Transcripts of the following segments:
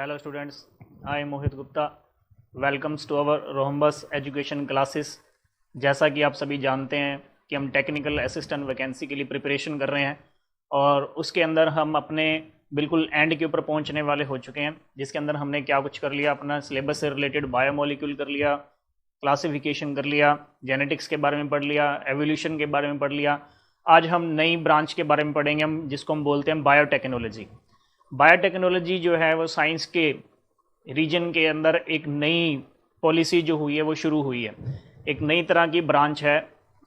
Hello students, I am Mohit Gupta. Welcomes to our Rhombus education classes. जैसा कि आप सभी जानते हैं कि हम टेक्निकल असिस्टेंट वैकेंसी के लिए प्रिपरेशन कर रहे हैं और उसके अंदर हम अपने बिल्कुल एंड के ऊपर पहुंचने वाले हो चुके हैं, जिसके अंदर हमने क्या कुछ कर लिया, अपना सिलेबस से रिलेटेड बायोमोलिक्यूल कर लिया, क्लासिफिकेशन कर लिया, जेनेटिक्स के बारे में पढ़ लिया, एवोल्यूशन के बारे में पढ़ लिया। आज हम नई ब्रांच के बारे में पढ़ेंगे, हम जिसको हम बोलते हैं बायोटेक्नोलॉजी। बायोटेक्नोलॉजी जो है वो साइंस के रीजन के अंदर एक नई पॉलिसी जो हुई है वो शुरू हुई है। एक नई तरह की ब्रांच है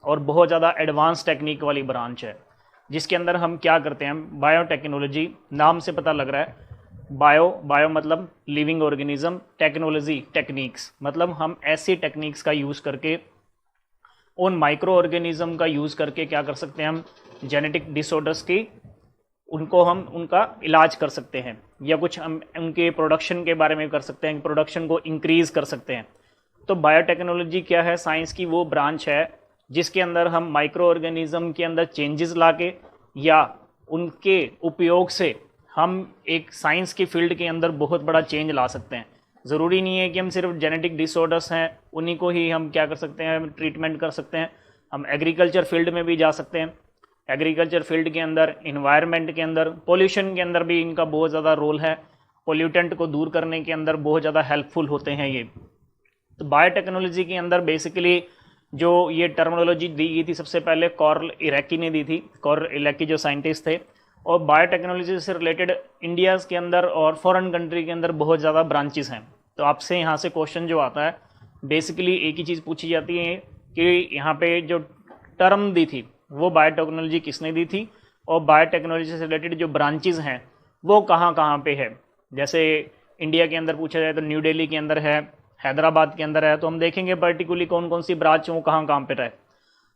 और बहुत ज़्यादा एडवांस टेक्निक वाली ब्रांच है, जिसके अंदर हम क्या करते हैं, बायोटेक्नोलॉजी नाम से पता लग रहा है। बायो मतलब लिविंग ऑर्गेनिज्म, टेक्नोलॉजी टेक्निक्स मतलब हम ऐसी टेक्निक्स का यूज़ करके, उन माइक्रो ऑर्गेनिज्म का यूज़ करके क्या कर सकते हैं, हम जेनेटिक डिसऑर्डर्स की उनको हम उनका इलाज कर सकते हैं, या कुछ हम उनके प्रोडक्शन के बारे में कर सकते हैं, प्रोडक्शन को इंक्रीज़ कर सकते हैं। तो बायोटेक्नोलॉजी क्या है, साइंस की वो ब्रांच है जिसके अंदर हम माइक्रो ऑर्गेनिज्म के अंदर चेंजेस लाके या उनके उपयोग से हम एक साइंस की फील्ड के अंदर बहुत बड़ा चेंज ला सकते हैं। ज़रूरी नहीं है कि हम सिर्फ जेनेटिक डिसऑर्डर्स हैं उन्हीं को ही हम क्या कर सकते हैं, ट्रीटमेंट कर सकते हैं। हम एग्रीकल्चर फील्ड में भी जा सकते हैं। एग्रीकल्चर फील्ड के अंदर, इन्वायरमेंट के अंदर, पोल्यूशन के अंदर भी इनका बहुत ज़्यादा रोल है। पोल्यूटेंट को दूर करने के अंदर बहुत ज़्यादा हेल्पफुल होते हैं ये। तो बायोटेक्नोलॉजी के अंदर बेसिकली जो ये टर्मिनोलॉजी दी गई थी सबसे पहले कॉर्ल इरेकी ने दी थी। कॉर्ल इरेकी जो साइंटिस्ट थे, और बायोटेक्नोलॉजी से रिलेटेड इंडिया के अंदर और फॉरेन कंट्री के अंदर बहुत ज़्यादा ब्रांचेस हैं। तो आपसे यहाँ से क्वेश्चन जो आता है, बेसिकली एक ही चीज़ पूछी जाती है कि यहाँ पे जो टर्म दी थी वो बायोटेक्नोलॉजी किसने दी थी, और बायोटेक्नोलॉजी से रिलेटेड जो ब्रांचेस हैं वो कहाँ कहाँ पे है। जैसे इंडिया के अंदर पूछा जाए तो न्यू दिल्ली के अंदर है, हैदराबाद के अंदर है। तो हम देखेंगे पर्टिकुलरली कौन कौन सी ब्रांच वो कहाँ कहाँ पे रहे।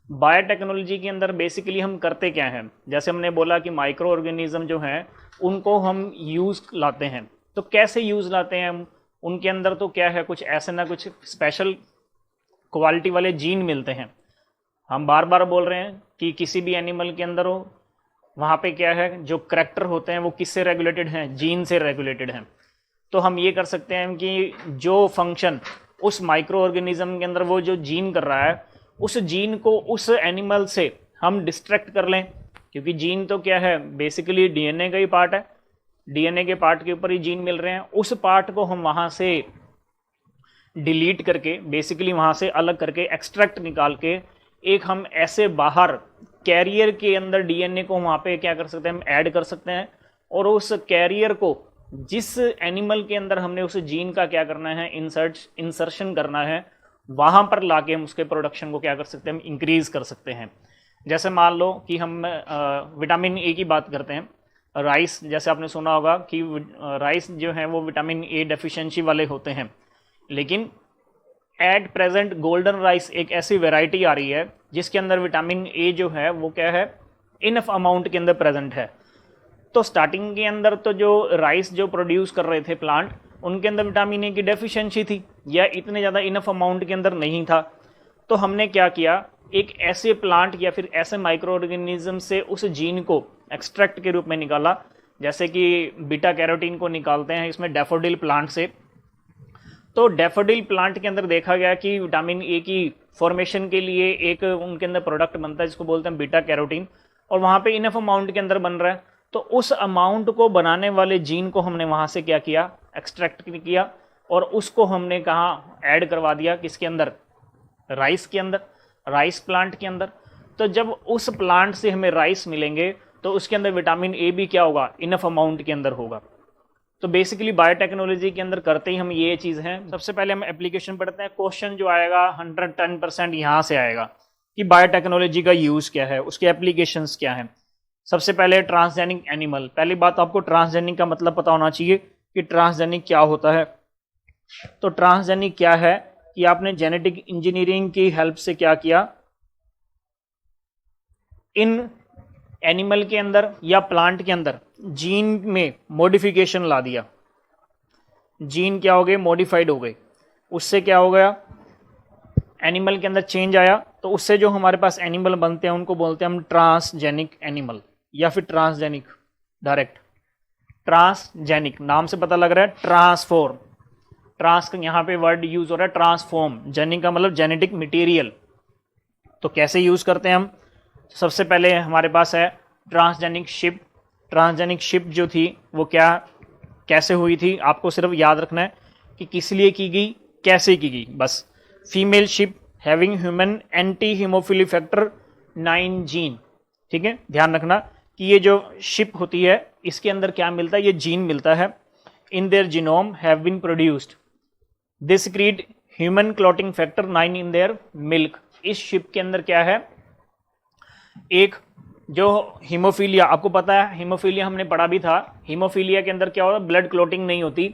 बायोटेक्नोलॉजी के अंदर बेसिकली हम करते क्या हैं, जैसे हमने बोला कि माइक्रो ऑर्गेनिज्म जो हैं उनको हम यूज़ लाते हैं। तो कैसे यूज़ लाते हैं हम, उनके अंदर तो क्या है, कुछ ऐसे ना कुछ स्पेशल क्वालिटी वाले जीन मिलते हैं। हम बार बार बोल रहे हैं कि किसी भी एनिमल के अंदर हो, वहाँ पे क्या है, जो करैक्टर होते हैं वो किससे रेगुलेटेड हैं, जीन से रेगुलेटेड हैं। तो हम ये कर सकते हैं कि जो फंक्शन उस माइक्रो ऑर्गेनिज्म के अंदर वो जो जीन कर रहा है, उस जीन को उस एनिमल से हम डिस्ट्रैक्ट कर लें। क्योंकि जीन तो क्या है, बेसिकली डीएनए का ही पार्ट है। डीएनए के पार्ट के ऊपर ही जीन मिल रहे हैं। उस पार्ट को हम वहाँ से डिलीट करके, बेसिकली वहाँ से अलग करके, एक्सट्रैक्ट निकाल के, एक हम ऐसे बाहर कैरियर के अंदर डीएनए को वहाँ पे क्या कर सकते हैं, हम ऐड कर सकते हैं। और उस कैरियर को जिस एनिमल के अंदर हमने उस जीन का क्या करना है, इंसर्शन करना है, वहाँ पर लाके हम उसके प्रोडक्शन को क्या कर सकते हैं, हम इंक्रीज कर सकते हैं। जैसे मान लो कि हम विटामिन ए की बात करते हैं। राइस, जैसे आपने सुना होगा कि राइस जो है वो विटामिन ए डेफिशिएंसी वाले होते हैं, लेकिन एट प्रेजेंट गोल्डन राइस एक ऐसी वैरायटी आ रही है जिसके अंदर विटामिन ए जो है वो क्या है, इनफ अमाउंट के अंदर प्रेजेंट है। तो स्टार्टिंग के अंदर तो जो राइस जो प्रोड्यूस कर रहे थे प्लांट, उनके अंदर विटामिन ए की डेफिशिएंसी थी या इतने ज़्यादा इनफ अमाउंट के अंदर नहीं था। तो हमने क्या किया, एक ऐसे प्लांट या फिर ऐसे माइक्रो ऑर्गेनिज्म से उस जीन को एक्सट्रैक्ट के रूप में निकाला। जैसे कि बीटा कैरोटीन को निकालते हैं इसमें डैफोडिल प्लांट से। तो डैफोडिल प्लांट के अंदर देखा गया कि विटामिन ए की फॉर्मेशन के लिए एक उनके अंदर प्रोडक्ट बनता है जिसको बोलते हैं बीटा कैरोटीन, और वहाँ पे इनफ अमाउंट के अंदर बन रहा है। तो उस अमाउंट को बनाने वाले जीन को हमने वहाँ से क्या किया, एक्सट्रैक्ट किया, और उसको हमने कहाँ ऐड करवा दिया, किसके अंदर, राइस के अंदर, राइस प्लांट के अंदर। तो जब उस प्लांट से हमें राइस मिलेंगे तो उसके अंदर विटामिन ए भी क्या होगा, इनफ अमाउंट के अंदर होगा। तो बेसिकली बायोटेक्नोलॉजी के अंदर करते ही हम ये चीज़ हैं। सबसे पहले हम एप्लीकेशन पढ़ते हैं। क्वेश्चन जो आएगा 110% यहाँ से आएगा कि बायोटेक्नोलॉजी का यूज़ क्या है, उसके एप्लीकेशंस क्या हैं। सबसे पहले ट्रांसजेनिक एनिमल। पहली बात आपको ट्रांसजेनिक का मतलब पता होना चाहिए कि ट्रांसजेनिक क्या होता है। तो ट्रांसजेनिक क्या है कि आपने जेनेटिक इंजीनियरिंग की हेल्प से क्या किया, इन एनिमल के अंदर या प्लांट के अंदर जीन में मॉडिफिकेशन ला दिया। जीन क्या हो गए, मॉडिफाइड हो गए। उससे क्या हो गया, एनिमल के अंदर चेंज आया। तो उससे जो हमारे पास एनिमल बनते हैं उनको बोलते हैं हम ट्रांसजेनिक एनिमल या फिर ट्रांसजेनिक डायरेक्ट। ट्रांसजेनिक, नाम से पता लग रहा है ट्रांसफॉर्म, ट्रांस यहाँ पे वर्ड यूज हो रहा है ट्रांसफॉर्म, जेनिक का मतलब जेनेटिक मटेरियल। तो कैसे यूज करते हैं हम, सबसे पहले हमारे पास है ट्रांसजेनिक शिप। ट्रांसजेनिक शिप जो थी वो क्या कैसे हुई थी, आपको सिर्फ याद रखना है कि किस लिए की गई, कैसे की गई, बस। Female sheep having human anti haemophilic factor 9 gene, ठीक है, ध्यान रखना कि ये जो शिप होती है इसके अंदर क्या मिलता है, ये जीन मिलता है। In their genome have been produced they secrete human clotting factor 9 in their milk. इस शिप के अंदर क्या है, एक जो हीमोफीलिया, आपको पता है हीमोफीलिया हमने पढ़ा भी था, हीमोफीलिया के अंदर क्या होता है, ब्लड क्लॉटिंग नहीं होती।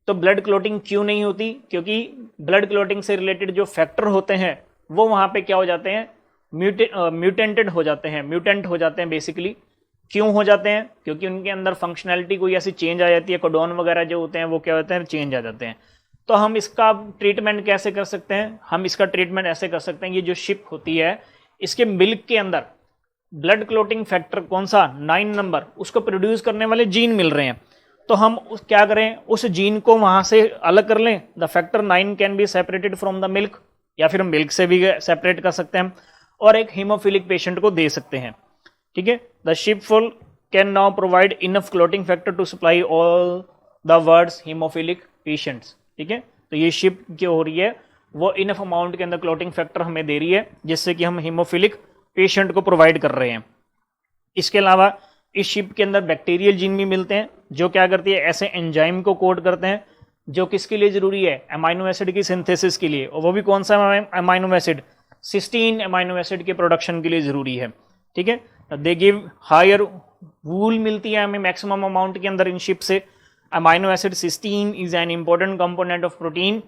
तो ब्लड क्लॉटिंग क्यों नहीं होती, क्योंकि ब्लड क्लॉटिंग से रिलेटेड जो फैक्टर होते हैं वो वहां पे क्या हो जाते हैं, म्यूटेंटेड हो जाते हैं, म्यूटेंट हो जाते हैं बेसिकली। क्यों हो जाते हैं, क्योंकि उनके अंदर फंक्शनैलिटी कोई ऐसी चेंज आ जाती है, कोडोन वगैरह जो होते हैं वो क्या होते हैं, चेंज आ जाते हैं। तो हम इसका ट्रीटमेंट कैसे कर सकते हैं, हम इसका ट्रीटमेंट ऐसे कर सकते हैं, ये जो शिप होती है इसके मिल्क के अंदर ब्लड क्लॉटिंग फैक्टर कौन सा 9 नंबर, उसको प्रोड्यूस करने वाले जीन मिल रहे हैं। तो हम क्या करें, उस जीन को वहां से अलग कर लें। The factor 9 can be separated from the milk, या फिर हम मिल्क से भी सेपरेट कर सकते हैं और एक हीमोफिलिक पेशेंट को दे सकते हैं, ठीक है। The sheep full can now provide enough clotting factor to supply all the world's haemophilic patients, ठीक है। तो ये शिप जो हो रही है वो इनफ अमाउंट के अंदर क्लॉटिंग फैक्टर हमें दे रही है, जिससे कि हम हीमोफिलिक पेशेंट को प्रोवाइड कर रहे हैं। इसके अलावा इस शिप के अंदर बैक्टीरियल जीन भी मिलते हैं, जो क्या करती है, ऐसे एंजाइम को कोड करते हैं जो किसके लिए जरूरी है, अमाइनो एसिड की सिंथेसिस के लिए। और वो भी कौन सा amino acid, cysteine amino acid के प्रोडक्शन के लिए जरूरी है, ठीक है। दे गिव हायर वूल मिलती है हमें मैक्सिमम अमाउंट के अंदर इन शिप से। Amino acid cysteine is an important component of protein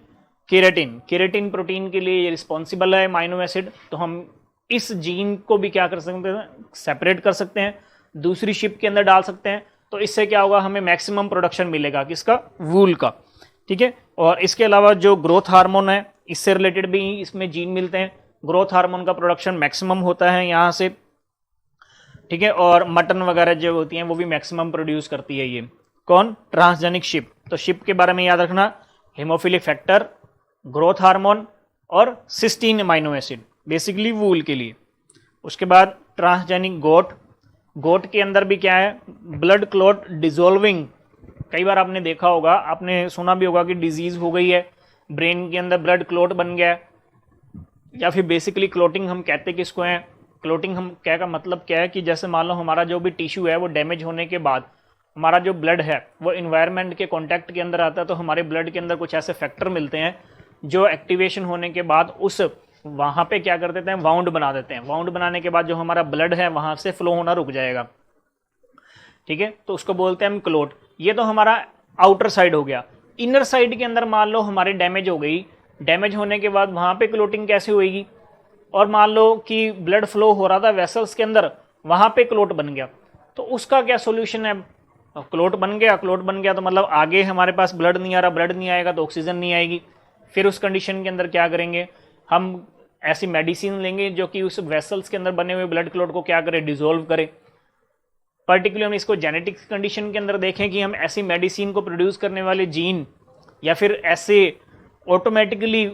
keratin, keratin protein के लिए रिस्पॉन्सिबल है अमाइनो एसिड। तो हम इस जीन को भी क्या कर सकते हैं, सेपरेट कर सकते हैं, दूसरी शिप के अंदर डाल सकते हैं। तो इससे क्या होगा, हमें मैक्सिमम प्रोडक्शन मिलेगा किसका, वूल का, ठीक है। और इसके अलावा जो ग्रोथ हार्मोन है इससे रिलेटेड भी इसमें जीन मिलते हैं, ग्रोथ हार्मोन का प्रोडक्शन मैक्सिमम होता है यहाँ से, ठीक है। और मटन वगैरह जो होती हैं वो भी मैक्सिमम प्रोड्यूस करती है ये कौन, ट्रांसजेनिक शिप। तो शिप के बारे में याद रखना, हीमोफिलिक फैक्टर, ग्रोथ हार्मोन और सिस्टीन अमाइनो एसिड, बेसिकली वूल के लिए। उसके बाद ट्रांसजेनिक गोट, गोट के अंदर भी क्या है, ब्लड क्लॉट डिजोल्विंग। कई बार आपने देखा होगा, आपने सुना भी होगा कि डिजीज हो गई है, ब्रेन के अंदर ब्लड क्लॉट बन गया है, या फिर बेसिकली क्लॉटिंग हम कहते किसको हैं, क्लॉटिंग हम क्या का मतलब क्या है कि जैसे मान लो हमारा जो भी टिश्यू है वो डैमेज होने के बाद हमारा जो ब्लड है वो इन्वायरमेंट के कांटेक्ट के अंदर आता है, तो हमारे ब्लड के अंदर कुछ ऐसे फैक्टर मिलते हैं जो एक्टिवेशन होने के बाद उस वहां पे क्या कर देते हैं, वाउंड बना देते हैं। वाउंड बनाने के बाद जो हमारा ब्लड है वहां से फ्लो होना रुक जाएगा, ठीक है। तो उसको बोलते हैं हम क्लोट। ये तो हमारा आउटर साइड हो गया। इनर साइड के अंदर मान लो हमारे डैमेज हो गई, डैमेज होने के बाद वहां पे क्लोटिंग कैसे होएगी, और मान लो कि ब्लड फ्लो हो रहा था वेसल्स के अंदर, वहां पे क्लोट बन गया, तो उसका क्या सोल्यूशन है, क्लोट बन गया, क्लोट बन गया तो मतलब आगे हमारे पास ब्लड नहीं आ रहा, ब्लड नहीं आएगा तो ऑक्सीजन नहीं आएगी। फिर उस कंडीशन के अंदर क्या करेंगे, हम ऐसी मेडिसिन लेंगे जो कि उस वेसल्स के अंदर बने हुए ब्लड क्लॉट को क्या करे, डिसॉल्व करे। पर्टिकुलर हम इसको जेनेटिक्स कंडीशन के अंदर देखें कि हम ऐसी मेडिसिन को प्रोड्यूस करने वाले जीन या फिर ऐसे ऑटोमेटिकली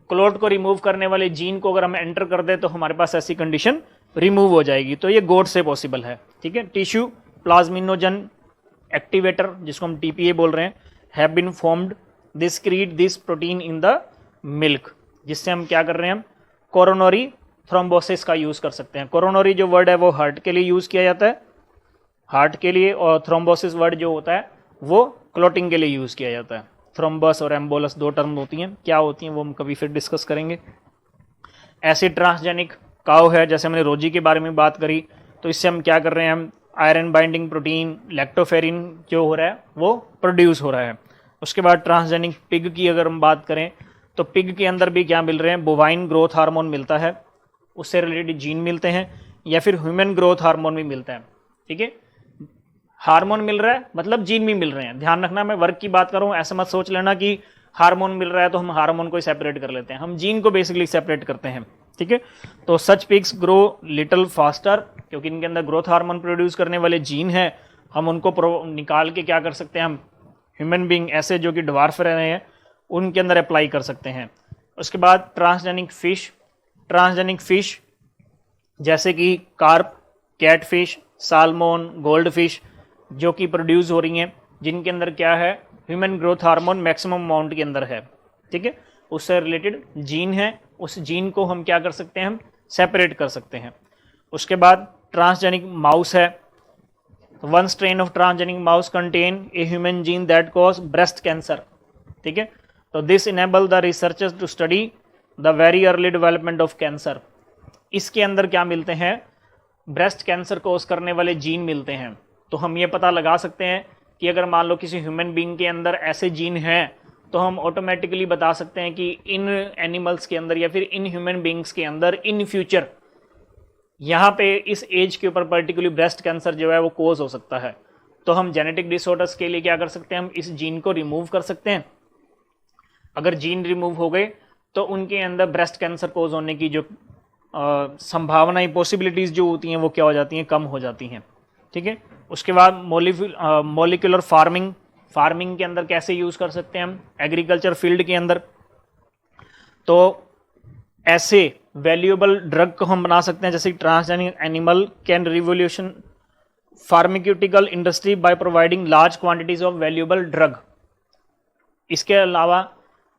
क्लॉट को रिमूव करने वाले जीन को अगर हम एंटर कर दें तो हमारे पास ऐसी कंडीशन रिमूव हो जाएगी। तो ये गोट से पॉसिबल है, ठीक है। टिश्यू प्लाज्मिनोजन एक्टिवेटर, जिसको हम टीपीए बोल रहे हैं, have been formed, this create this protein in the milk, जिससे हम क्या कर रहे हैं, हम कोरोनरी थ्रोम्बोसिस का यूज कर सकते हैं। कोरोनरी जो वर्ड है वो हार्ट के लिए यूज किया जाता है, हार्ट के लिए, और थ्रोम्बोसिस वर्ड जो होता है वो क्लॉटिंग के लिए यूज किया जाता है। थ्रोम्बस और एम्बोलस दो टर्म होती हैं, क्या होती हैं वो हम कभी फिर डिस्कस करेंगे। ऐसे ट्रांसजेनिक काउ है, जैसे हमने रोजी के बारे में बात करी, तो इससे हम क्या कर रहे हैं, हम आयरन बाइंडिंग प्रोटीन लैक्टोफेरिन जो हो रहा है वो प्रोड्यूस हो रहा है। उसके बाद ट्रांसजेनिक पिग की अगर हम बात करें तो पिग के अंदर भी क्या मिल रहे हैं, बोवाइन ग्रोथ हार्मोन मिलता है, उससे रिलेटेड जीन मिलते हैं, या फिर ह्यूमन ग्रोथ हार्मोन भी मिलता है, ठीक है। हार्मोन मिल रहा है मतलब जीन भी मिल रहे हैं। ध्यान रखना, मैं वर्क की बात कर रहा हूं, ऐसा मत सोच लेना कि हार्मोन मिल रहा है तो हम हार्मोन को ही सेपरेट कर लेते हैं, हम जीन को बेसिकली सेपरेट करते हैं, ठीक है। तो सच पिग्स ग्रो लिटिल फास्टर, क्योंकि इनके अंदर ग्रोथ हार्मोन प्रोड्यूस करने वाले जीन है हम उनको निकाल के क्या कर सकते हैं, हम ह्यूमन बीइंग ऐसे जो कि ड्वार्फ रह रहे हैं उनके अंदर अप्लाई कर सकते हैं। उसके बाद ट्रांसजेनिक फिश जैसे कि carp, catfish, salmon, gold fish जो कि प्रोड्यूस हो रही हैं, जिनके अंदर क्या है, human growth hormone maximum amount के अंदर है, ठीक है, उससे रिलेटेड जीन है, उस जीन को हम क्या कर सकते हैं, हम सेपरेट कर सकते हैं। उसके बाद ट्रांसजेनिक माउस है, one strain of transgenic mouse contain a human gene that cause breast cancer, ठीक है। तो this enable the researchers to study the very early development of cancer. इसके अंदर क्या मिलते हैं, ब्रेस्ट कैंसर कोज करने वाले जीन मिलते हैं। तो हम ये पता लगा सकते हैं कि अगर मान लो किसी ह्यूमन बीइंग के अंदर ऐसे जीन हैं तो हम ऑटोमेटिकली बता सकते हैं कि इन एनिमल्स के अंदर या फिर इन ह्यूमन बीइंग्स के अंदर इन फ्यूचर यहाँ पे इस एज के ऊपर पर्टिकुलरली ब्रेस्ट कैंसर जो है वो कोज हो सकता है। तो हम जेनेटिक डिसऑर्डर्स के लिए क्या कर सकते हैं, हम इस जीन को रिमूव कर सकते हैं। अगर जीन रिमूव हो गए तो उनके अंदर ब्रेस्ट कैंसर कोज होने की जो संभावनाएं, पॉसिबिलिटीज़ जो होती हैं वो क्या हो जाती हैं, कम हो जाती हैं, ठीक है। उसके बाद मॉलिक्यूलर फार्मिंग के अंदर कैसे यूज़ कर सकते हैं हम एग्रीकल्चर फील्ड के अंदर, तो ऐसे वैल्यूएबल ड्रग को हम बना सकते हैं जैसे transgenic animal can revolution pharmaceutical industry by providing large quantities of valuable drug. इसके अलावा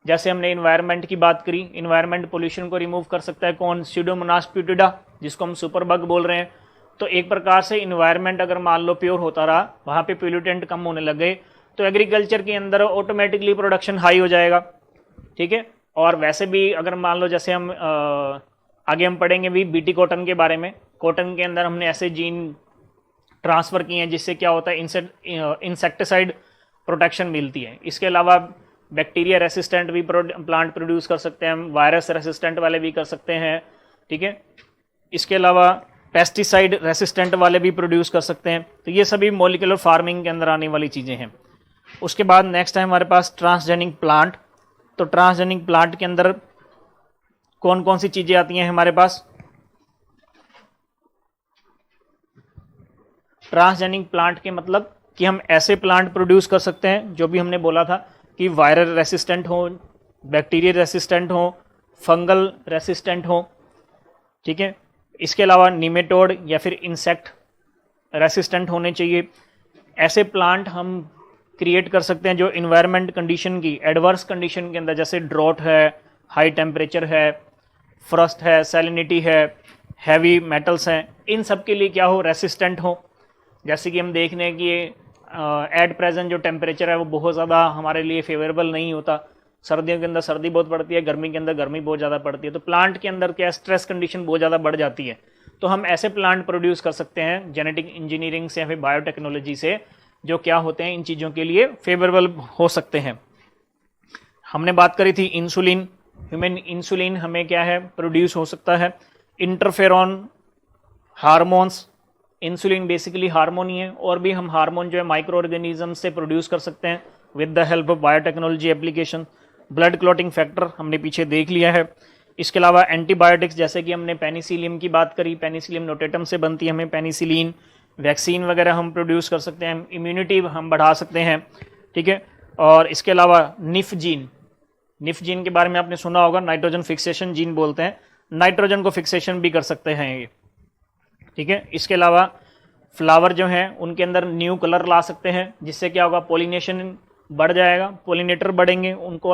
जैसे हमने इन्वायरमेंट की बात करी, इन्वायरमेंट पोल्यूशन को रिमूव कर सकता है कौन, स्यूडोमोनास प्यूटिडा जिसको हम सुपर बग बोल रहे हैं। तो एक प्रकार से इन्वायरमेंट अगर मान लो प्योर होता रहा, वहाँ पे पोल्यूटेंट कम होने लग गए, तो एग्रीकल्चर के अंदर ऑटोमेटिकली प्रोडक्शन हाई हो जाएगा, ठीक है। और वैसे भी अगर मान लो जैसे हम आगे हम पढ़ेंगे भी बीटी कॉटन के बारे में, कॉटन के अंदर हमने ऐसे जीन ट्रांसफ़र किए हैं जिससे क्या होता है, इंसेक्टिसाइड प्रोटेक्शन मिलती है। इसके अलावा बैक्टीरिया रेसिस्टेंट भी प्लांट प्रोड्यूस कर सकते हैं हम, वायरस रेसिस्टेंट वाले भी कर सकते हैं, ठीक है। इसके अलावा पेस्टिसाइड रेसिस्टेंट वाले भी प्रोड्यूस कर सकते हैं। तो ये सभी मॉलिक्यूलर फार्मिंग के अंदर आने वाली चीज़ें हैं। उसके बाद नेक्स्ट है हमारे पास ट्रांसजेनिक प्लांट। तो ट्रांसजेनिक प्लांट के अंदर कौन कौन सी चीज़ें आती हैं हमारे पास, ट्रांसजेनिक प्लांट के मतलब कि हम ऐसे प्लांट प्रोड्यूस कर सकते हैं जो भी हमने बोला था कि वायरल रेसिस्टेंट हो, बैक्टीरिया रेसिस्टेंट हो, फंगल रेसिस्टेंट हो, ठीक है। इसके अलावा निमेटोड या फिर इंसेक्ट रेसिस्टेंट होने चाहिए। ऐसे प्लांट हम क्रिएट कर सकते हैं जो इन्वायरमेंट कंडीशन की, एडवर्स कंडीशन के अंदर, जैसे ड्रॉट है, हाई टेम्परेचर है, फ्रस्ट है, सैलिनिटी है, हैवी मेटल्स हैं, इन सब के लिए क्या हो, रेसिस्टेंट हो। जैसे कि हम देख रहे हैं कि एट प्रेजेंट जो टेम्परेचर है वो बहुत ज़्यादा हमारे लिए फेवरेबल नहीं होता। सर्दियों के अंदर सर्दी बहुत पड़ती है, गर्मी के अंदर गर्मी बहुत ज़्यादा पड़ती है। तो प्लांट के अंदर क्या स्ट्रेस कंडीशन बहुत ज़्यादा बढ़ जाती है। तो हम ऐसे प्लांट प्रोड्यूस कर सकते हैं जेनेटिक इंजीनियरिंग से या फिर बायोटेक्नोलॉजी से, जो क्या होते हैं इन चीज़ों के लिए फेवरेबल हो सकते हैं। हमने बात करी थी इंसुलिन, ह्यूमन इंसुलिन हमें क्या है प्रोड्यूस हो सकता है। Interferon, hormones, insulin basically hormone ही है, और भी हम हार्मोन जो है माइक्रो ऑर्गेनिज्म से प्रोड्यूस कर सकते हैं with the help of biotechnology application. Blood clotting factor हमने पीछे देख लिया है। इसके अलावा एंटीबायोटिक्स, जैसे कि हमने पेनिसिलियम की बात करी, पेनिसिलियम नोटेटम से बनती है, हमें पेनिसिलिन, वैक्सीन वगैरह हम प्रोड्यूस कर सकते हैं, इम्यूनिटी हम बढ़ा सकते हैं, ठीक है। और इसके अलावा निफ जीन के बारे में आपने सुना होगा, नाइट्रोजन फिक्सेशन जीन बोलते हैं, नाइट्रोजन को फिक्सेशन भी कर सकते हैं ये, ठीक है। इसके अलावा फ्लावर जो हैं उनके अंदर न्यू कलर ला सकते हैं, जिससे क्या होगा, पोलिनेशन बढ़ जाएगा, पोलिनेटर बढ़ेंगे, उनको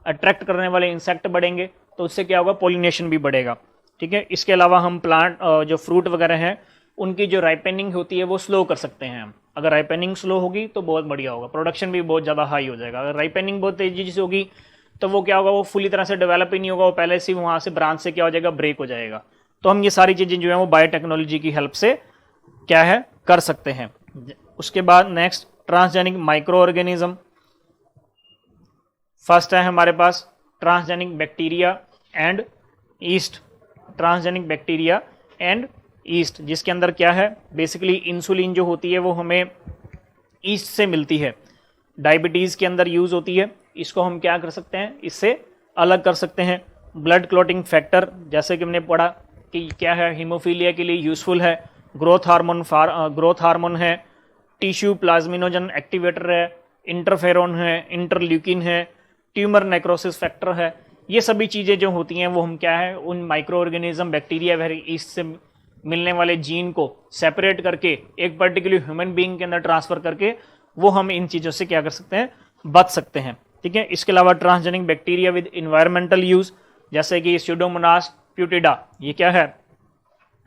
अट्रैक्ट करने वाले इंसेक्ट बढ़ेंगे, तो उससे क्या होगा, पोलिनेशन भी बढ़ेगा, ठीक है। इसके अलावा हम प्लांट जो फ्रूट वगैरह हैं उनकी जो राइपनिंग होती है वो स्लो कर सकते हैं हम। अगर राइपनिंग स्लो होगी तो बहुत बढ़िया होगा, प्रोडक्शन भी बहुत ज़्यादा हाई हो जाएगा। अगर राइपनिंग बहुत तेजी से होगी तो वो क्या होगा, वो फुली तरह से डेवलप ही नहीं होगा, वो पहले से वहाँ से ब्रांच से क्या हो जाएगा, ब्रेक हो जाएगा। तो हम ये सारी चीज़ें जो है वो बायोटेक्नोलॉजी की हेल्प से क्या है कर सकते हैं। उसके बाद next transgenic micro organism. First है हमारे पास transgenic bacteria and yeast, transgenic bacteria and yeast, जिसके अंदर क्या है, बेसिकली इंसुलिन जो होती है वो हमें ईस्ट से मिलती है, डायबिटीज़ के अंदर यूज़ होती है। इसको हम क्या कर सकते हैं, इससे अलग कर सकते हैं। ब्लड क्लॉटिंग फैक्टर, जैसे कि हमने पढ़ा कि क्या है, हीमोफीलिया के लिए यूज़फुल है। ग्रोथ हार्मोन है, टिश्यू प्लाज्मिनोजन एक्टिवेटर है, इंटरफेरोन है, इंटरल्यूकिन है, ट्यूमर नेक्रोसिस फैक्टर है। ये सभी चीज़ें जो होती हैं वो हम क्या है, उन माइक्रो ऑर्गेनिज्म, बैक्टीरिया, वेरिएस से मिलने वाले जीन को सेपरेट करके एक पर्टिकुलर ह्यूमन बीइंग के अंदर ट्रांसफर करके वो हम इन चीज़ों से क्या कर सकते हैं, बच सकते हैं। ठीक है, इसके अलावा transgenic bacteria with environmental use, जैसे कि स्यूडोमोनास प्यूटिडा, ये क्या है,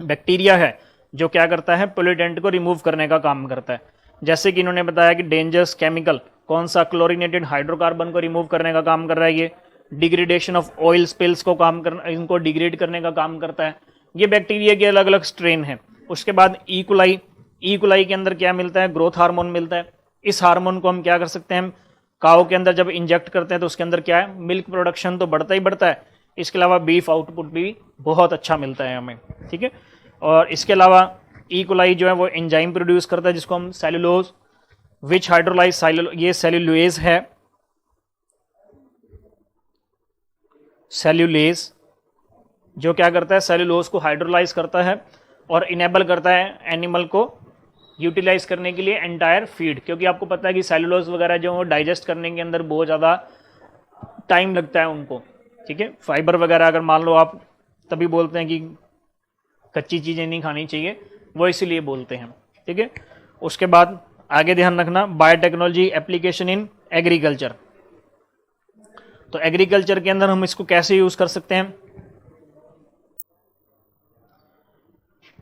बैक्टीरिया है जो क्या करता है, पोल्यूटेंट को रिमूव करने का काम करता है। जैसे कि इन्होंने बताया कि डेंजरस केमिकल कौन सा, क्लोरीनेटेड हाइड्रोकार्बन को रिमूव करने का काम कर रहा है ये। डिग्रेडेशन ऑफ ऑयल स्पिल्स को काम कर, इनको डिग्रेड करने का काम करता है। ये बैक्टीरिया के अलग अलग स्ट्रेन है। उसके बाद इकोलाई, इकोलाई के अंदर क्या मिलता है, ग्रोथ हार्मोन मिलता है। इस हार्मोन को हम क्या कर सकते हैं, काऊ के अंदर जब इंजेक्ट करते हैं तो उसके अंदर क्या है, मिल्क प्रोडक्शन तो बढ़ता ही बढ़ता है। इसके अलावा बीफ आउटपुट भी बहुत अच्छा मिलता है हमें। ठीक है, और इसके अलावा इकोलाई जो है वो एंजाइम प्रोड्यूस करता है जिसको हम सेलुलोज विच हाइड्रोलाइज, ये सेल्यूलेज है, सेल्यूलेज जो क्या करता है, सेलुलोज को हाइड्रोलाइज करता है और इनेबल करता है एनिमल को यूटिलाइज करने के लिए एंटायर फीड। क्योंकि आपको पता है कि सेलुलोज वगैरह जो है डाइजेस्ट करने के अंदर बहुत ज़्यादा टाइम लगता है उनको। ठीक है, फाइबर वगैरह अगर मान लो आप, तभी बोलते हैं कि कच्ची चीज़ें नहीं खानी चाहिए, वो इसीलिए बोलते हैं। ठीक है, उसके बाद आगे ध्यान रखना, बायोटेक्नोलॉजी एप्लीकेशन इन एग्रीकल्चर। तो एग्रीकल्चर के अंदर हम इसको कैसे यूज़ कर सकते हैं,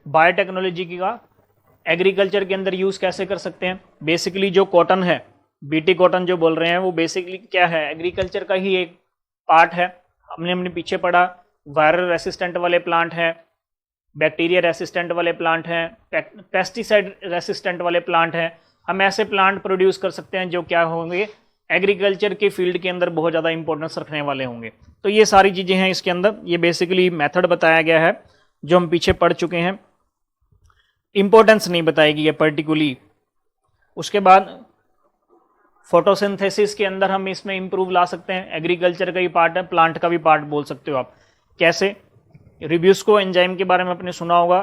बायोटेक्नोलॉजी का एग्रीकल्चर के अंदर यूज़ कैसे कर सकते हैं। बेसिकली जो कॉटन है, बीटी कॉटन जो बोल रहे हैं, वो बेसिकली क्या है, एग्रीकल्चर का ही एक पार्ट है। हमने पीछे पढ़ा, वायरल रेसिस्टेंट वाले प्लांट हैं, बैक्टीरिया रेसिस्टेंट वाले प्लांट हैं, पेस्टिसाइड रेसिस्टेंट वाले प्लांट हैं। हम ऐसे प्लांट प्रोड्यूस कर सकते हैं जो क्या होंगे, एग्रीकल्चर के फील्ड के अंदर बहुत ज़्यादा इंपॉर्टेंस रखने वाले होंगे। तो ये सारी चीज़ें हैं इसके अंदर। ये बेसिकली मेथड बताया गया है जो हम पीछे पढ़ चुके हैं, इंपॉर्टेंस नहीं बताएगी ये पर्टिकुलरली। उसके बाद फोटोसिंथेसिस के अंदर हम इसमें इंप्रूव ला सकते हैं। एग्रीकल्चर का ही पार्ट है, प्लांट का भी पार्ट बोल सकते हो आप। कैसे, रिब्यूस्को एंजाइम के बारे में आपने सुना होगा,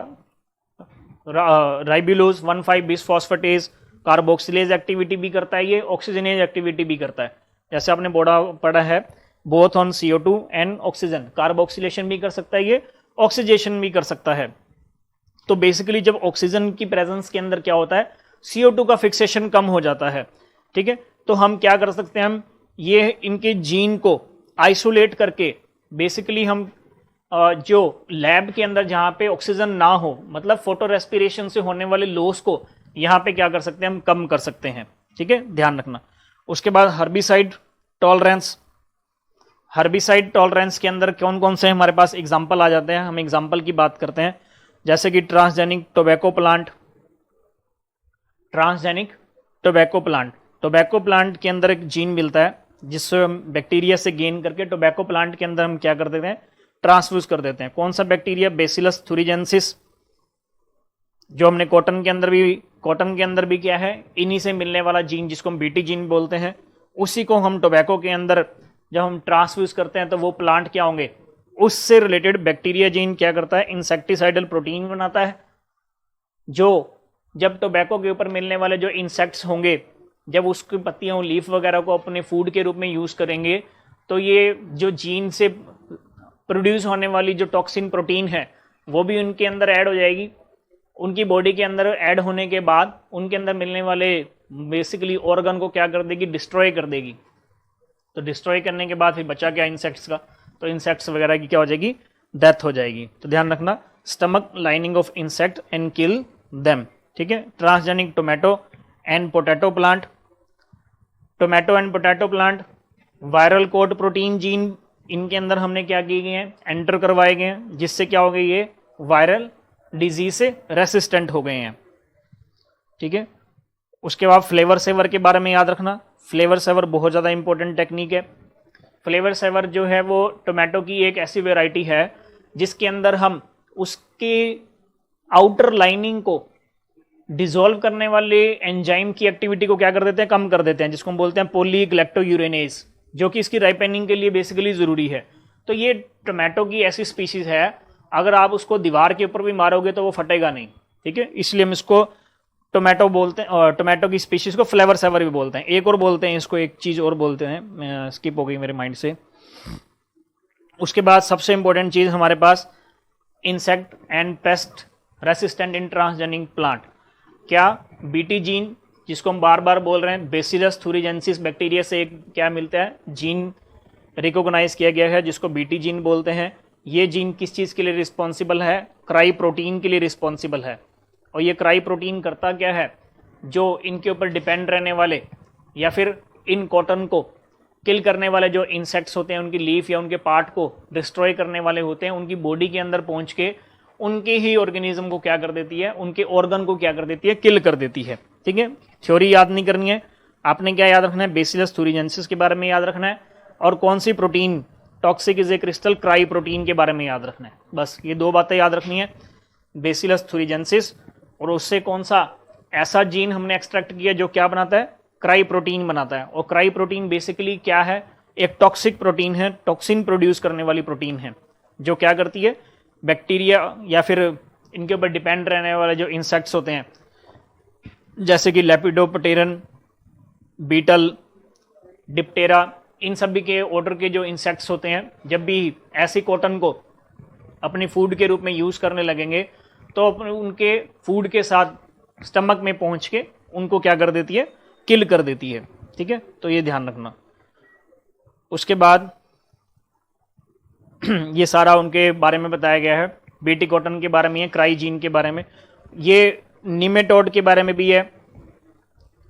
राइबुलोज 1,5 बिसफॉस्फेटेज कार्बोक्सिलेज एक्टिविटी भी करता है, ये ऑक्सीजनेज एक्टिविटी भी करता है। जैसे आपने पढ़ा है both on CO2 and oxygen, carboxylation भी कर सकता है ये, ऑक्सीजेशन भी कर सकता है। तो बेसिकली जब ऑक्सीजन की प्रेजेंस के अंदर क्या होता है, CO2 का फिक्सेशन कम हो जाता है। ठीक है, तो हम क्या कर सकते हैं, हम ये इनके जीन को आइसोलेट करके बेसिकली हम जो लैब के अंदर जहाँ पे ऑक्सीजन ना हो, मतलब फोटो रेस्पिरेशन से होने वाले लॉस को यहाँ पे क्या कर सकते हैं, हम कम कर सकते हैं। ठीक है, ध्यान रखना। उसके बाद हर्बिसाइड टॉलरेंस, हर्बिसाइड टॉलरेंस के अंदर कौन कौन से हमारे पास एग्जाम्पल आ जाते हैं, हम एग्जाम्पल की बात करते हैं। जैसे कि transgenic tobacco plant, transgenic tobacco plant, tobacco plant के अंदर एक जीन मिलता है जिससे हम बैक्टीरिया से गेन करके टोबैको प्लांट के अंदर हम क्या कर देते हैं, ट्रांसफ्यूज कर देते हैं। कौन सा बैक्टीरिया, बेसिलस थुरिजेंसिस, जो हमने कॉटन के अंदर भी क्या है, इन्हीं से मिलने वाला जीन जिसको हम बीटी जीन बोलते हैं, उसी को हम टोबैको के अंदर जब हम ट्रांसफ्यूज करते हैं तो वो प्लांट क्या होंगे, उससे रिलेटेड बैक्टीरिया जीन क्या करता है, इंसेक्टिसाइडल प्रोटीन बनाता है, जो जब टोबैको के ऊपर मिलने वाले जो इंसेक्ट्स होंगे, जब उसकी पत्तियों, लीफ वगैरह को अपने फूड के रूप में यूज़ करेंगे, तो ये जो जीन से प्रोड्यूस होने वाली जो टॉक्सिन प्रोटीन है वो भी उनके अंदर ऐड हो जाएगी। उनकी बॉडी के अंदर ऐड होने के बाद उनके अंदर मिलने वाले बेसिकली ऑर्गन को क्या कर देगी, डिस्ट्रॉय कर देगी। तो डिस्ट्रॉय करने के बाद फिर बचा क्या इंसेक्ट्स का, तो इंसेक्ट्स वगैरह की क्या हो जाएगी, डेथ हो जाएगी। तो ध्यान रखना, stomach lining of insect and kill them. ठीक है, transgenic tomato and potato plant, tomato and potato plant, viral code protein gene इनके अंदर हमने क्या किए गए हैं, एंटर करवाए गए हैं, जिससे क्या हो गई, ये वायरल डिजीज से रेसिस्टेंट हो गए हैं। ठीक है, उसके बाद फ्लेवर सेवर के बारे में याद रखना। फ्लेवर सेवर बहुत ज़्यादा इंपॉर्टेंट टेक्निक है। फ्लेवर सेवर जो है वो टोमेटो की एक ऐसी वेराइटी है जिसके अंदर हम उसके आउटर लाइनिंग को डिसॉल्व करने वाले एंजाइम की एक्टिविटी को क्या कर देते हैं, कम कर देते हैं, जिसको हम बोलते हैं पॉलीग्लैक्टोयूरेनेज, जो कि इसकी राइपेनिंग के लिए बेसिकली ज़रूरी है। तो ये टोमेटो की ऐसी स्पीशीज़ है, अगर आप उसको दीवार के ऊपर भी मारोगे तो वो फटेगा नहीं। ठीक है, इसलिए हम इसको टोमेटो बोलते हैं, और टोमेटो की स्पीशीज को फ्लेवर सेवर भी बोलते हैं। एक और बोलते हैं इसको, एक चीज़ और बोलते हैं, स्किप हो गई मेरे माइंड से। उसके बाद सबसे इंपॉर्टेंट चीज़ हमारे पास insect and pest resistant in transgenic plant. क्या बीटी जीन, जिसको हम बार बार बोल रहे हैं, बेसिलस थुरिजेंसिस बैक्टीरिया से एक क्या मिलता है, जीन रिकॉग्नाइज किया गया है जिसको बीटी जीन बोलते हैं। ये जीन किस चीज़ के लिए रिस्पॉन्सिबल है, क्राई प्रोटीन के लिए रिस्पॉन्सिबल है। और ये क्राई प्रोटीन करता क्या है, जो इनके ऊपर डिपेंड रहने वाले या फिर इन कॉटन को किल करने वाले जो इंसेक्ट्स होते हैं, उनकी लीफ या उनके पार्ट को डिस्ट्रॉय करने वाले होते हैं, उनकी बॉडी के अंदर पहुंच के उनके ही ऑर्गेनिज्म को क्या कर देती है, उनके ऑर्गन को क्या कर देती है, किल कर देती है। ठीक है, थ्योरी याद नहीं करनी है आपने, क्या याद रखना है, बेसिलस थुरिजेंसिस के बारे में याद रखना है, और कौन सी protein toxic is a crystal, cry protein के बारे में याद रखना है। बस ये दो बातें याद रखनी है, बेसिलस थुरिजेंसिस, और उससे कौन सा ऐसा जीन हमने एक्सट्रैक्ट किया जो क्या बनाता है, क्राई प्रोटीन बनाता है। और क्राई प्रोटीन बेसिकली क्या है, एक टॉक्सिक प्रोटीन है, टॉक्सिन प्रोड्यूस करने वाली प्रोटीन है, जो क्या करती है, बैक्टीरिया या फिर इनके ऊपर डिपेंड रहने वाले जो इंसेक्ट्स होते हैं, जैसे कि लेपिडोप्टेरन, बीटल, डिप्टेरा, इन सभी के ऑर्डर के जो इंसेक्ट्स होते हैं, जब भी ऐसी कॉटन को अपनी फूड के रूप में यूज करने लगेंगे तो उनके फूड के साथ स्टमक में पहुंच के उनको क्या कर देती है, किल कर देती है। ठीक है, तो ये ध्यान रखना। उसके बाद ये सारा उनके बारे में बताया गया है, बीटी कॉटन के बारे में है, क्राई जीन के बारे में, ये निमेटोड के बारे में भी है।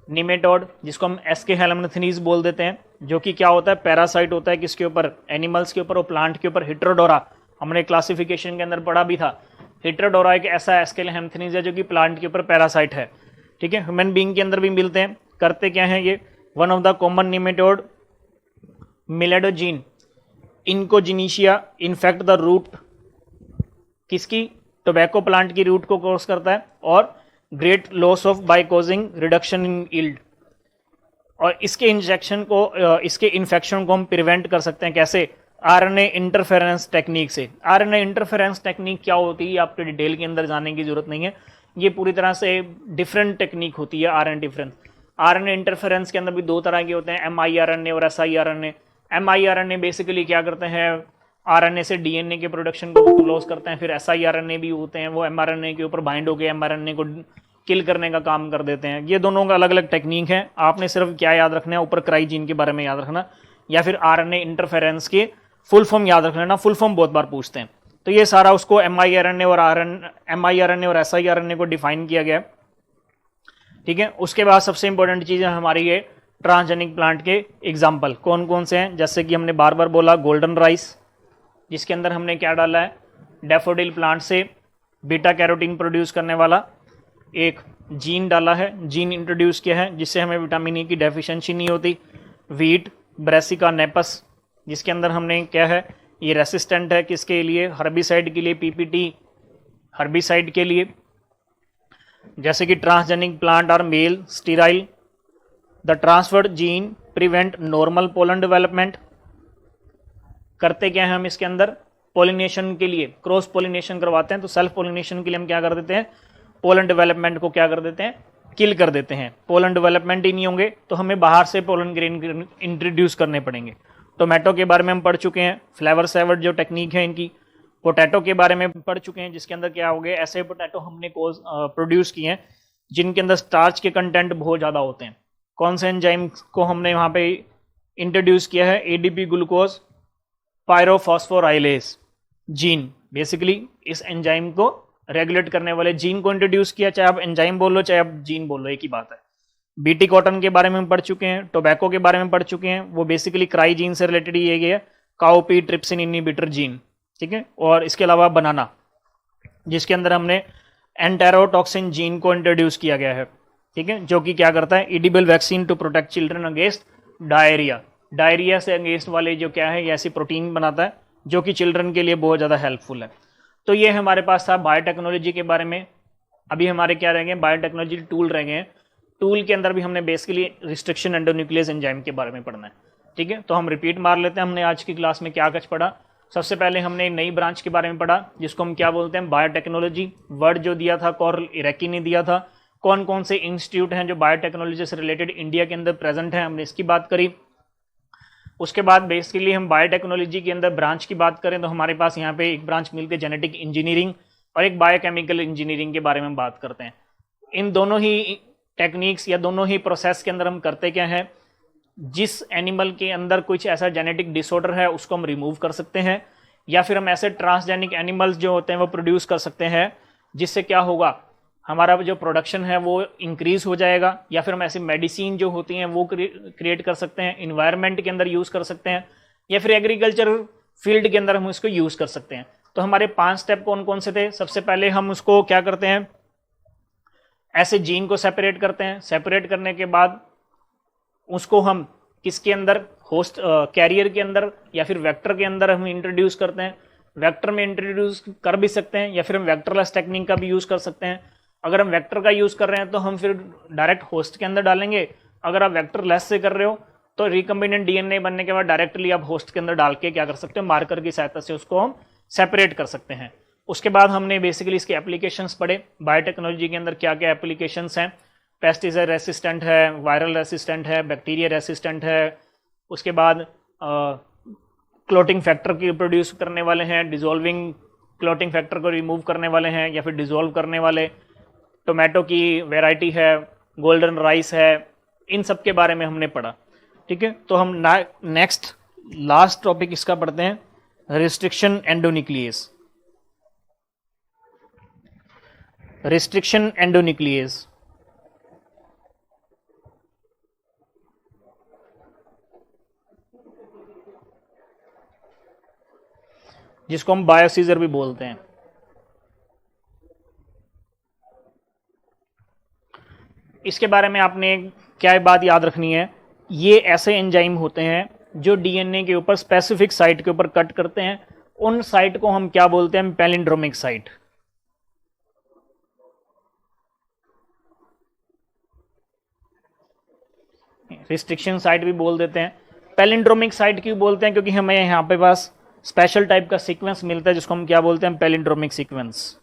निमेटोड जिसको हम एस्के हेलमनथनीज बोल देते हैं, जो कि क्या होता है, पैरासाइट होता है किसके ऊपर, एनिमल्स के ऊपर और प्लांट के ऊपर। हेट्रोडोरा हमने क्लासिफिकेशन के अंदर पढ़ा भी था, हेट्रोडोरा एक ऐसा एस्के हेलमनथनीज है जो कि प्लांट के ऊपर पैरासाइट है। ठीक है, ह्यूमन बीइंग के अंदर भी मिलते हैं। करते क्या है ये, one of the common nematode Meloidogyne incognita infect the root, किसकी, टोबैको प्लांट की रूट को कॉज करता है, और great loss of by causing reduction in yield. और इसके इंजेक्शन को, इसके इन्फेक्शन को हम प्रिवेंट कर सकते हैं कैसे, आरएनए इंटरफेरेंस टेक्निक से। आरएनए इंटरफेरेंस टेक्निक क्या होती है, आपके डिटेल के अंदर जाने की जरूरत नहीं है, ये पूरी तरह से डिफरेंट टेक्निक होती है आरएनए डिफरेंस। आरएनए इंटरफेरेंस के अंदर भी दो तरह के होते हैं, एमआईआरएनए और एसआईआरएनए। एमआईआरएनए बेसिकली क्या करते हैं, आरएनए से डीएनए के प्रोडक्शन को क्लोज करते हैं। फिर एसआईआरएनए भी होते हैं, वो एमआरएनए के ऊपर बाइंड होकर एमआरएनए को किल करने का काम कर देते हैं। ये दोनों का अलग अलग टेक्निक है। आपने सिर्फ क्या याद रखना है, ऊपर क्राई जीन के बारे में याद रखना, या फिर आरएनए इंटरफेरेंस के फुल फॉर्म याद रख लेना, फुल फॉर्म बहुत बार पूछते हैं। तो ये सारा उसको एमआईआरएनए और एसआईआरएनए को डिफाइन किया गया। ठीक है, उसके बाद सबसे इंपॉर्टेंट चीज है हमारी ये ट्रांसजेनिक प्लांट के एग्जाम्पल कौन कौन से हैं। जैसे कि हमने बार बार बोला, गोल्डन राइस, जिसके अंदर हमने क्या डाला है, डैफोडिल प्लांट से बीटा कैरोटीन प्रोड्यूस करने वाला एक जीन डाला है, जीन इंट्रोड्यूस किया है, जिससे हमें विटामिन ई की डेफिशिएंसी नहीं होती। वीट ब्रेसिका नेपस, जिसके अंदर हमने क्या है, ये रेसिस्टेंट है किसके लिए, हर्बिसाइड के लिए, पीपीटी हर्बिसाइड के लिए। जैसे कि transgenic plant are male sterile, the transferred gene prevent normal pollen development. करते क्या है हम इसके अंदर, पोलिनेशन के लिए क्रॉस पोलिनेशन करवाते हैं, तो सेल्फ पोलिनेशन के लिए हम क्या कर देते हैं, पोलन डेवलपमेंट को क्या कर देते हैं, किल कर देते हैं। पोलन डेवलपमेंट ही नहीं होंगे तो हमें बाहर से पोलन ग्रेन इंट्रोड्यूस करने पड़ेंगे। टोमेटो के बारे में हम पढ़ चुके हैं, फ्लेवर सेवर्ड जो टेक्निक है इनकी। पोटैटो के बारे में पढ़ चुके हैं, जिसके अंदर क्या हो गया, ऐसे पोटैटो हमने प्रोड्यूस किए हैं जिनके अंदर स्टार्च के कंटेंट बहुत ज़्यादा होते हैं। कौन से एंजाइम को हमने वहाँ पे इंट्रोड्यूस किया है, एडीपी ग्लूकोज पायरोफॉस्फोराइलेज जीन। बेसिकली इस एंजाइम को रेगुलेट करने वाले जीन को इंट्रोड्यूस किया, चाहे आप एंजाइम बोल लो चाहे आप जीन बोल लो, एक ही बात है। बीटी कॉटन के बारे में पढ़ चुके हैं, टोबैको के बारे में पढ़ चुके हैं, वो बेसिकली क्राई जीन से रिलेटेड ही है, काओपी ट्रिप्सिन इनहिबिटर जीन। ठीक है, और इसके अलावा बनाना, जिसके अंदर हमने एंटेरोटॉक्सिन जीन को इंट्रोड्यूस किया गया है। ठीक है, जो कि क्या करता है, edible vaccine to protect children against diarrhoea. Diarrhoea से अगेंस्ट वाले जो क्या है, ये ऐसी प्रोटीन बनाता है जो कि चिल्ड्रन के लिए बहुत ज़्यादा हेल्पफुल है। तो ये हमारे पास था बायोटेक्नोलॉजी के बारे में। अभी हमारे क्या रह गए, बायोटेक्नोलॉजी टूल रह गए हैं। टूल के अंदर भी हमने बेसिकली रिस्ट्रिक्शन एंडोन्यूक्लियस एंजाइम के बारे में पढ़ना है। ठीक है, तो हम रिपीट मार लेते हैं, हमने आज की क्लास में क्या कुछ पढ़ा। सबसे पहले हमने नई ब्रांच के बारे में पढ़ा, जिसको हम क्या बोलते हैं, बायोटेक्नोलॉजी। वर्ड जो दिया था कॉर्ल इरेकी ने दिया था। कौन कौन से इंस्टीट्यूट हैं जो बायोटेक्नोलॉजी से रिलेटेड इंडिया के अंदर प्रेजेंट हैं, हमने इसकी बात करी। उसके बाद बेसिकली हम बायोटेक्नोलॉजी के अंदर ब्रांच की बात करें तो हमारे पास यहाँ पे एक ब्रांच मिलती है जेनेटिक इंजीनियरिंग और एक बायोकेमिकल इंजीनियरिंग के बारे में बात करते हैं। इन दोनों ही टेक्निक्स या दोनों ही प्रोसेस के अंदर हम करते क्या है, जिस एनिमल के अंदर कुछ ऐसा जेनेटिक डिसऑर्डर है उसको हम रिमूव कर सकते हैं, या फिर हम ऐसे ट्रांसजेनिक एनिमल्स जो होते हैं वो प्रोड्यूस कर सकते हैं जिससे क्या होगा, हमारा जो प्रोडक्शन है वो इंक्रीज हो जाएगा, या फिर हम ऐसी मेडिसिन जो होती हैं वो क्रिएट कर सकते हैं, इन्वायरमेंट के अंदर यूज़ कर सकते हैं, या फिर एग्रीकल्चर फील्ड के अंदर हम उसको यूज़ कर सकते हैं। तो हमारे 5 स्टेप कौन कौन से थे? सबसे पहले हम उसको क्या करते हैं, ऐसे जीन को सेपरेट करते हैं। सेपरेट करने के बाद उसको हम किसके अंदर, होस्ट कैरियर के अंदर या फिर वेक्टर के अंदर हम इंट्रोड्यूस करते हैं। वेक्टर में इंट्रोड्यूस कर भी सकते हैं या फिर हम वेक्टरलेस टेक्निक का भी यूज़ कर सकते हैं। अगर हम वेक्टर का यूज़ कर रहे हैं तो हम फिर डायरेक्ट होस्ट के अंदर डालेंगे। अगर आप वेक्टरलेस से कर रहे हो तो रिकम्बिनेंट डीएनए बनने के बाद डायरेक्टली आप होस्ट के अंदर डाल के क्या कर सकते हो, मार्कर की सहायता से उसको हम सेपरेट कर सकते हैं। उसके बाद हमने बेसिकली इसके एप्लीकेशंस पढ़े, बायोटेक्नोलॉजी के अंदर क्या क्या एप्लीकेशंस हैं। पेस्टिसाइड रेसिस्टेंट है, वायरल रेसिस्टेंट है, बैक्टीरिया रेसिस्टेंट है। उसके बाद क्लोटिंग फैक्टर की प्रोड्यूस करने वाले हैं, डिजोल्विंग क्लोटिंग फैक्टर को रिमूव करने वाले हैं या फिर डिजोल्व करने वाले। टोमेटो की वैरायटी है, गोल्डन राइस है, इन सब के बारे में हमने पढ़ा। ठीक है, तो हम नेक्स्ट लास्ट टॉपिक इसका पढ़ते हैं, रिस्ट्रिक्शन एंडोन्यूक्लियस। रिस्ट्रिक्शन एंडोन्यूक्लियस जिसको हम बायोसीजर भी बोलते हैं। इसके बारे में आपने क्या बात याद रखनी है, ये ऐसे एंजाइम होते हैं जो डीएनए के ऊपर स्पेसिफिक साइट के ऊपर कट करते हैं। उन साइट को हम क्या बोलते हैं, पैलिंड्रोमिक साइट। रिस्ट्रिक्शन साइट भी बोल देते हैं। पैलिंड्रोमिक साइट क्यों बोलते हैं, क्योंकि हमें यहाँ पे पास स्पेशल टाइप का सीक्वेंस मिलता है जिसको हम क्या बोलते हैं, पैलिंड्रोमिक सीक्वेंस।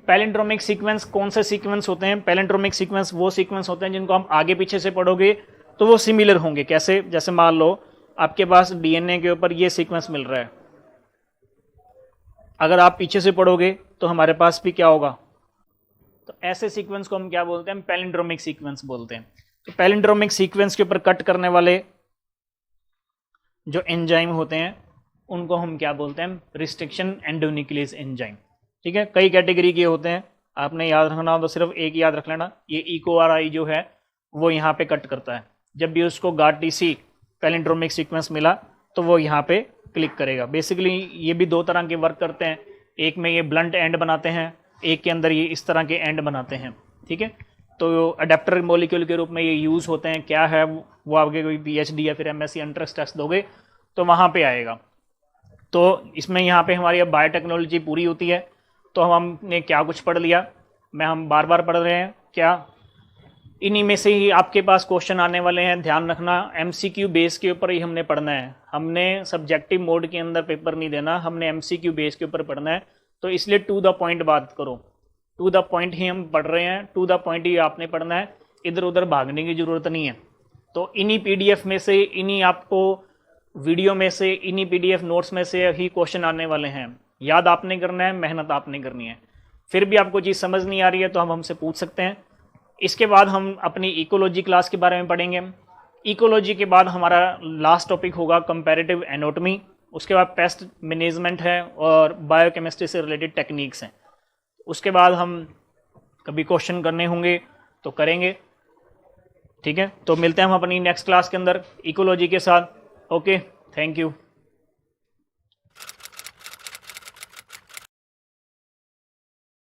पैलिंड्रोमिक सीक्वेंस कौन से सीक्वेंस होते हैं? पैलिंड्रोमिक सीक्वेंस वो सीक्वेंस होते हैं जिनको हम आगे पीछे से पढ़ोगे तो वो सिमिलर होंगे। कैसे? जैसे मान लो आपके पास डीएनए के ऊपर ये सीक्वेंस मिल रहा है, अगर आप पीछे से पढ़ोगे तो हमारे पास भी क्या होगा, तो ऐसे सीक्वेंस को हम क्या बोलते हैं, पैलिंड्रोमिक सीक्वेंस बोलते हैं। तो पैलिंड्रोमिक सीक्वेंस के ऊपर कट करने वाले जो एंजाइम होते हैं उनको हम क्या बोलते हैं, रिस्ट्रिक्शन एंडोन्यूक्लियस एंजाइम। ठीक है, कई कैटेगरी के होते हैं, आपने याद रखना हो तो सिर्फ एक याद रख लेना, ये EcoRI जो है वो यहाँ पे कट करता है। जब भी उसको GARTC पैलिंड्रोमिक सीक्वेंस मिला तो वो यहाँ पे क्लिक करेगा। बेसिकली ये भी 2 तरह के वर्क करते हैं, एक में ये ब्लंट एंड बनाते हैं, एक के अंदर ये इस तरह के एंड बनाते हैं। ठीक है, तो अडेप्टर मॉलिक्यूल के रूप में ये यूज़ होते हैं। क्या है वो आगे कोई PhD या फिर MSc एंट्रेंस टेस्ट दोगे तो वहाँ पे आएगा। तो इसमें यहाँ पे हमारी अब बायोटेक्नोलॉजी पूरी होती है। तो हमने क्या कुछ पढ़ लिया, हम बार बार पढ़ रहे हैं क्या, इन्हीं में से ही आपके पास क्वेश्चन आने वाले हैं। ध्यान रखना, MCQ बेस के ऊपर ही हमने पढ़ना है। हमने सब्जेक्टिव मोड के अंदर पेपर नहीं देना, हमने MCQ बेस के ऊपर पढ़ना है। तो इसलिए टू द पॉइंट बात करो, टू द पॉइंट ही हम पढ़ रहे हैं, टू द पॉइंट ही आपने पढ़ना है, इधर उधर भागने की ज़रूरत नहीं है। तो इन्हीं PDF में से, इन्हीं आपको वीडियो में से, इन्हीं PDF नोट्स में से ही क्वेश्चन आने वाले हैं। याद आपने करना है, मेहनत आपने करनी है। फिर भी आपको चीज़ समझ नहीं आ रही है तो हम हमसे पूछ सकते हैं। इसके बाद हम अपनी इकोलॉजी क्लास के बारे में पढ़ेंगे। इकोलॉजी के बाद हमारा लास्ट टॉपिक होगा कंपैरेटिव एनाटॉमी। उसके बाद पेस्ट मैनेजमेंट है और बायोकेमिस्ट्री से रिलेटेड टेक्निक्स हैं। उसके बाद हम कभी क्वेश्चन करने होंगे तो करेंगे। ठीक है, तो मिलते हैं हम अपनी नेक्स्ट क्लास के अंदर इकोलॉजी के साथ। Okay, thank you.